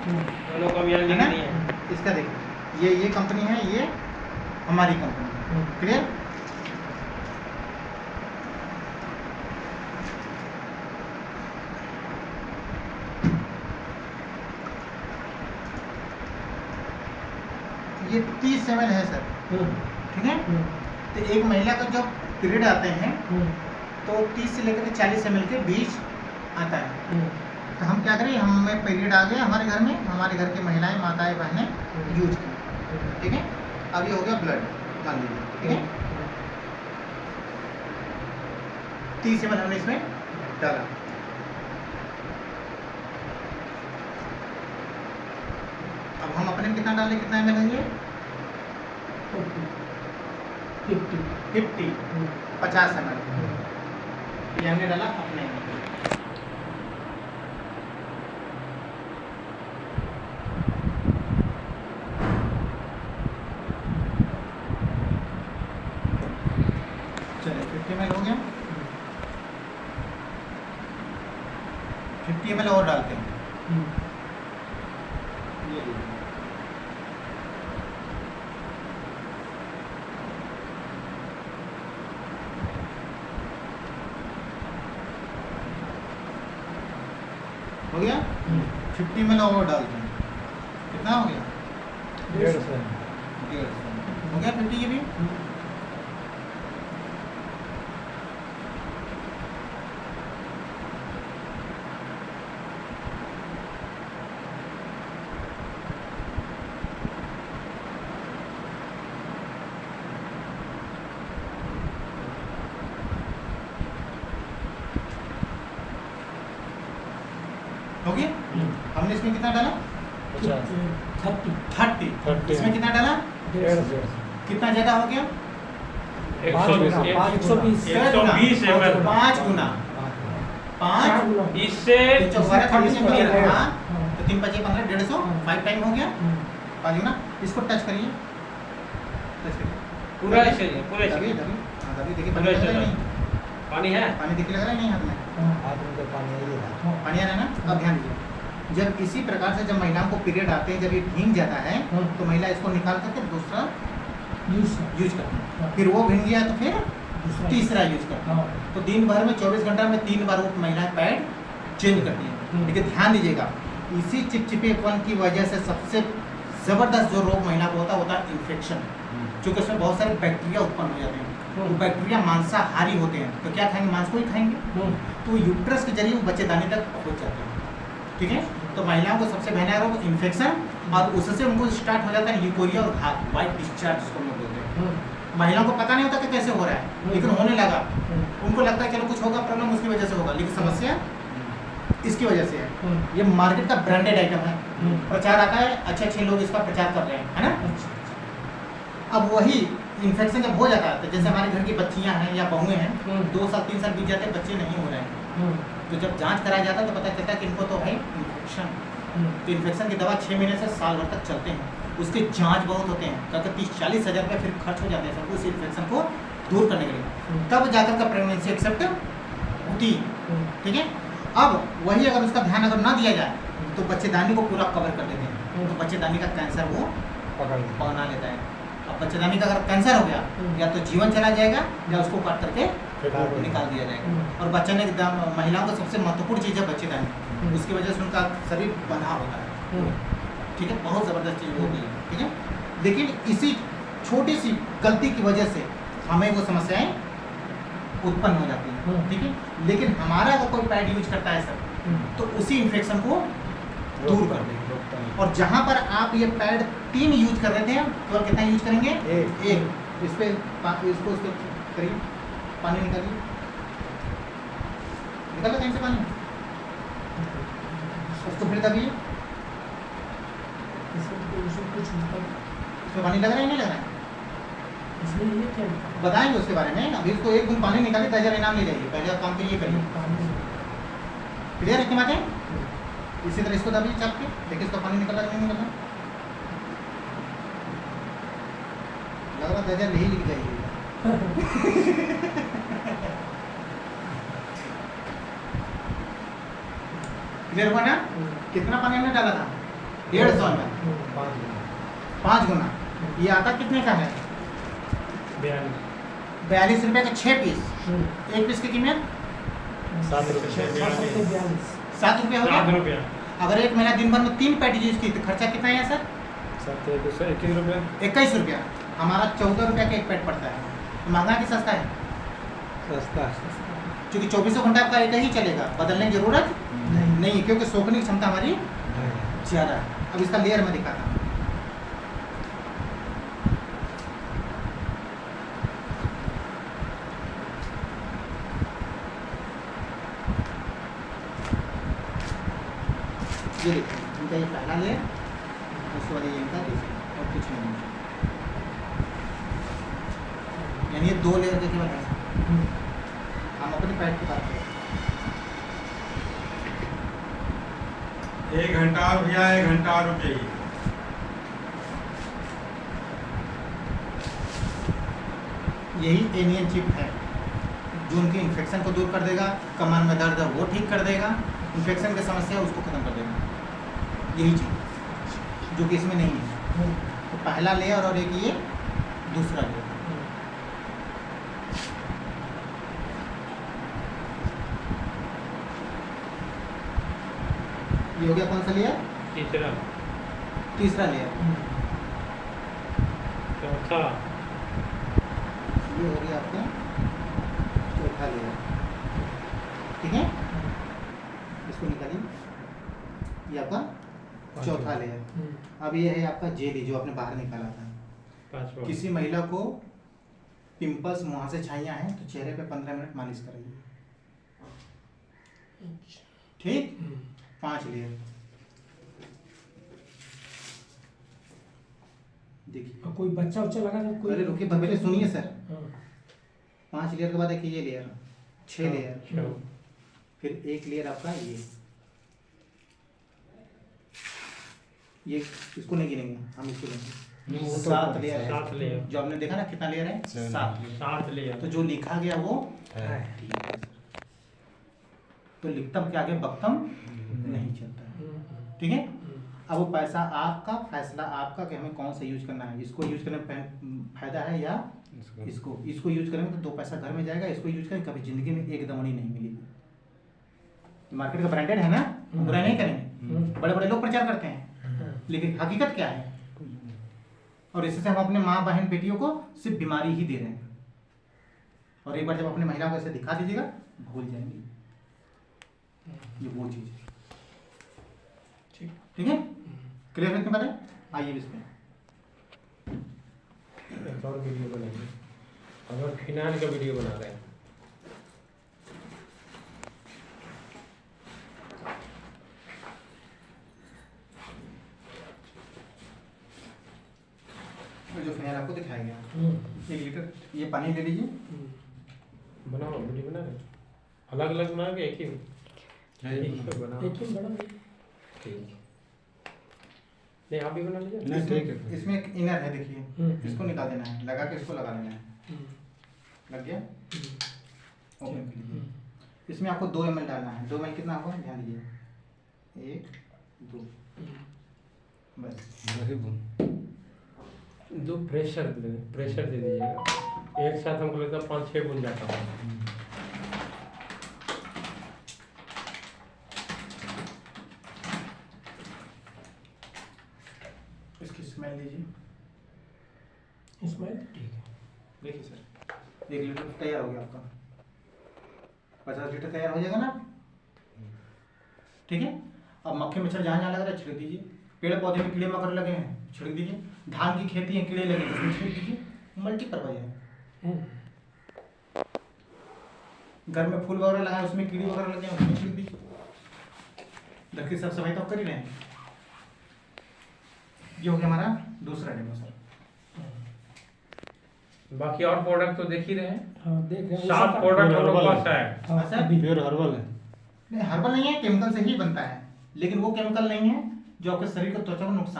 दोनों को मियाँ है ना? नहीं है। इसका देखिए ये कंपनी है, ये हमारी कंपनी। क्लियर? ये 30 ml है सर, ठीक है? तो एक महिला का जब पीरियड आते हैं तो 30 से लेकर 40 ml के बीच आता है। तो हम क्या करें, हमें पीरियड आ गया हमारे घर में, हमारे घर की महिलाएं, माताएं, बहनें यूज की, ठीक है? अब ये हो गया ब्लड, मान लीजिए, ठीक है? 30 ml हमने इसमें डाला। अब हम अपने कितना डालें, कितना ml है ये? 50 ml ये हमने डाला अपने में। चलिए 50 ml हो गया। 50 ml और डालते हैं। ये लीजिए। हो गया? 50 ml और डालते हैं। कितना हो गया? 150। 150 हो गया 50 ये भी। हो गया? हमने इसमें कितना डाला? 30। इसमें कितना डाला? 150। कितना ज्यादा हो गया? 120 ml। 5 गुना। 5 इससे तो 3 5 15 150 5 टाइम हो गया 5 गुना। इसको टच करिए, टच करिए पूरा ऐसे पूरा दबी ऐसे दबी। हाँ दबी, देखिए पूरा पानी लग ऐसे रहा है नहीं? पानी है। पानी दिख लग रहा है नहीं हाथ में? हाथ में तो पानी है ये रहा। पानी आ रहा है ना? अब ध्यान दीजिए, जब इसी प्रकार से जब महिलाओं को पीरियड आते हैं, जब ये भीग जाता है तो महिला इसको निकाल करके दूसरा यूज करती है। फिर वो भीग गया तो फिर तीसरा यूज करती है। तो दिन भर में 24 घंटा में 3 बार वो महिलाएं पैड चेंज करती है। लेकिन ध्यान दीजिएगा, इसी चिपचिपेपन की वजह से सबसे जबरदस्त जो रोग महिला को होता है इन्फेक्शन, क्योंकि उसमें बहुत सारे बैक्टीरिया उत्पन्न हो जाते हैं। तो बैक्टीरिया मांसाहारी होते हैं, तो क्या खाएंगे? मांस को ही खाएंगे। तो यूट्रस के जरिए वो बच्चेदानी तक पहुंच जाते हैं, ठीक है? तो महिलाओं को सबसे भयानक रोग इन्फेक्शन, और उससे उनको स्टार्ट हो जाता है यूकोरिया और घाव, व्हाइट डिस्चार्ज जिसको हम लोग बोलते हैं। महिलाओं को पता नहीं होता कि कैसे हो रहा है, लेकिन होने लगा। उनको लगता है चलो कुछ होगा, प्रॉब्लम उसकी वजह से होगा, लेकिन समस्या इसकी वजह से है। ये मार्केट का ब्रांडेड आइटम है, प्रचार आता है, अच्छे लोग इसका प्रचार कर रहे हैं, है ना? अब वही इन्फेक्शन जब हो जाता है, तो जैसे हमारे घर की बच्चियां हैं या बहुएं हैं, 2 साल 3 साल बीत जाते हैं, बच्चे नहीं हो रहे हैं, तो जब जांच कराया जाता है तो पता चलता है कि इनको तो है इन्फेक्शन। तो इन्फेक्शन की दवा 6 महीने से साल भर तक चलते हैं, उसके जांच बहुत होते हैं, कभी 30-40 हज़ार रुपये फिर खर्च हो जाते हैं सब उस इन्फेक्शन को दूर करने के लिए, तब जाकर का प्रेगनेंसी एक्सेप्ट होती है, ठीक है? अब वही अगर उसका ध्यान अगर ना दिया जाए तो बच्चेदानी को पूरा कवर कर देते हैं, तो बच्चेदानी का कैंसर वो पकड़ा लेता है। अब बच्चेदानी का अगर कैंसर हो गया, या तो जीवन चला जाएगा या उसको काट करके निकाल दिया जाएगा। और बच्चे ने महिलाओं का सबसे महत्वपूर्ण चीज़ है बच्चेदानी, उसकी वजह से उनका शरीर बंधा होता है, ठीक है? बहुत ज़बरदस्त चीज़ होती है, ठीक है? लेकिन इसी छोटी सी गलती की वजह से हमें वो समस्याएं उत्पन्न हो जाती हैं, ठीक है? लेकिन हमारा अगर कोई पैड यूज करता है सर, तो उसी इन्फेक्शन को दूर कर देंगे। और जहाँ पर आप ये पैड 3 यूज कर रहे थे, तो कितना यूज करेंगे? 1। इस पे इसको करिए, पानी निकालिए, निकालो कहीं से पानी, उसको फिर दबिए। इसमें पानी लग रहा है नहीं लग रहा है? बताएंगे उसके बारे में। अभी उसको 1 बूंद पानी निकालिए, 10,000 इनाम ले जाइए। पहले आप काम तो ये करिए। क्लियर है इतनी बातें? इसी तरह इसको दबिए चाप के, देखिए इसका पानी निकल रहा है नहीं निकल रहा? लग रहा 10,000 नहीं लिख जाइए। क्लियर हुआ ना? कितना पानी हमने डाला था? 150 ml, 5 गुना। ये आता कितने का है? 42 रुपये का 6 पीस। एक पीस की कीमत 7 रुपये 7 रुपये हो 7 गया। रुपया। अगर एक महीना दिन भर में 3 पैटी यूज की तो खर्चा कितना है सर? 21 रुपये 21 रुपया। हमारा 14 रुपया का एक पैट पड़ता है। तो महंगा कि सस्ता है? सस्ता क्योंकि 24 घंटा आपका एक ही चलेगा, बदलने की जरूरत नहीं, क्योंकि सोखने की क्षमता हमारी ज़्यादा है। अब इसका लेयर में दिखाता हूँ। ये देखिए, इनका ये पहला लेयर, उसके बाद ये इनका दूसरा, और कुछ नहीं। यानी ये 2 लेयर के केवल है। हम अपने पैड की बात करें। 1 घंटा और भैया 1 घंटा और रुक जाइए। यही एनियन चिप है जो उनके इन्फेक्शन को दूर कर देगा, कमर में दर्द है वो ठीक कर देगा, इन्फेक्शन की समस्या है उसको खत्म कर देगा। यही चीज जो कि इसमें नहीं है। तो पहला लेयर और एक ये दूसरा लेयर। ये हो गया कौन सा लेयर? तीसरा। तीसरा लेयर। चौथा। ये हो गया आपका चौथा लेयर। ठीक है, इसको निकालिए। ये आपका चौथा लेयर। अब ये है आपका जेली जो आपने बाहर निकाला था। पांचवा। किसी महिला को पिंपल्स मुहां से छाइयाँ हैं तो चेहरे पे 15 मिनट मालिश कराइए। ठीक, 5 लेयर। देखिए, कोई बच्चा उच्चा लगा था कोई? अरे रुकिए पहले सुनिए सर। हाँ। 5 लेयर के बाद देखिए ये लेयर, 6 लेयर, छह। फिर एक लेयर आपका ये इसको नहीं गिनेंगे हम, इसको लेंगे। 7 लेयर है। 7 लेयर। जो आपने देखा ना कितना लेयर है? 7। 7 लेयर। तो जो लिखा गया वो है। ठीक है सर। तो लिखतम के आगे बक्तम नहीं चलता है। ठीक है, अब वो पैसा आपका, फैसला आपका कि हमें कौन सा यूज करना है। इसको यूज करने में फायदा है या इसको यूज करेंगे तो 2 पैसा घर में जाएगा, इसको यूज करेंगे कभी जिंदगी में एक दमड़ी नहीं मिलेगी। मार्केट का ब्रांडेड है ना, बुरा नहीं करेंगे, बड़े बड़े लोग प्रचार करते हैं, लेकिन हकीकत क्या है? और इससे हम अपने माँ बहन बेटियों को सिर्फ बीमारी ही दे रहे हैं। और एक बार जब अपने महिला को ऐसे दिखा दीजिएगा भूल जाएंगे। ये वो चीज है। ठीक है, क्लियर है? इतनी बात है। आइए इस पे एक और वीडियो बनाएंगे। अगर फिनाइल का वीडियो बना रहे हैं। जो फिनाइल आपको दिखाया गया 1 लीटर, ये पानी ले लीजिए। बनाओ, वीडियो बना रहे। अलग अलग बनाओगे एक ही? एक ही बनाओ। एक ही बड़ा ठीक। नहीं आप भी बना लीजिए। नहीं, ठीक है। इसमें एक इनर है, देखिए, इसको निकाल देना है, लगा के इसको लगा देना है। लग गया? ओपन कर लीजिए। इसमें आपको 2 ml डालना है। 2 ml कितना होगा ध्यान दीजिए, 1 2 बस। दो प्रेशर दे दीजिएगा। एक साथ हमको लगता है 5-6 बन जाता है। इसकी स्मेल लीजिए। इसमें ठीक है। देखिए सर, 1 लीटर तैयार हो गया आपका। 50 लीटर तैयार हो जाएगा ना। ठीक है, अब मक्खी मच्छर जहाँ जहाँ लग रहा है छिड़क दीजिए। पेड़ पौधे में कीड़े मकोड़े लगे हैं, छिड़क दीजिए। धान की खेती है, कीड़े लगे हैं, उसमें छिड़क दीजिए। मल्टीपर्पज है। घर में फूल वगैरह लगा है, उसमें कीड़ी वगैरह लगे हैं, उसमें छिड़क दीजिए। घर की साफ सफाई तो आप कर ही रहे हैं। ये हो गया हमारा दूसरा डेमो सर। बाकी और प्रोडक्ट तो देख ही रहे हैं। हाँ, देख रहे हैं। 7 प्रोडक्ट हम लोग पास है। हाँ, अच्छा, अभी प्योर हर्बल है। नहीं, हर्बल नहीं है, केमिकल से ही बनता है, लेकिन वो केमिकल नहीं है जो आपके शरीर को, त्वचा को नुकसान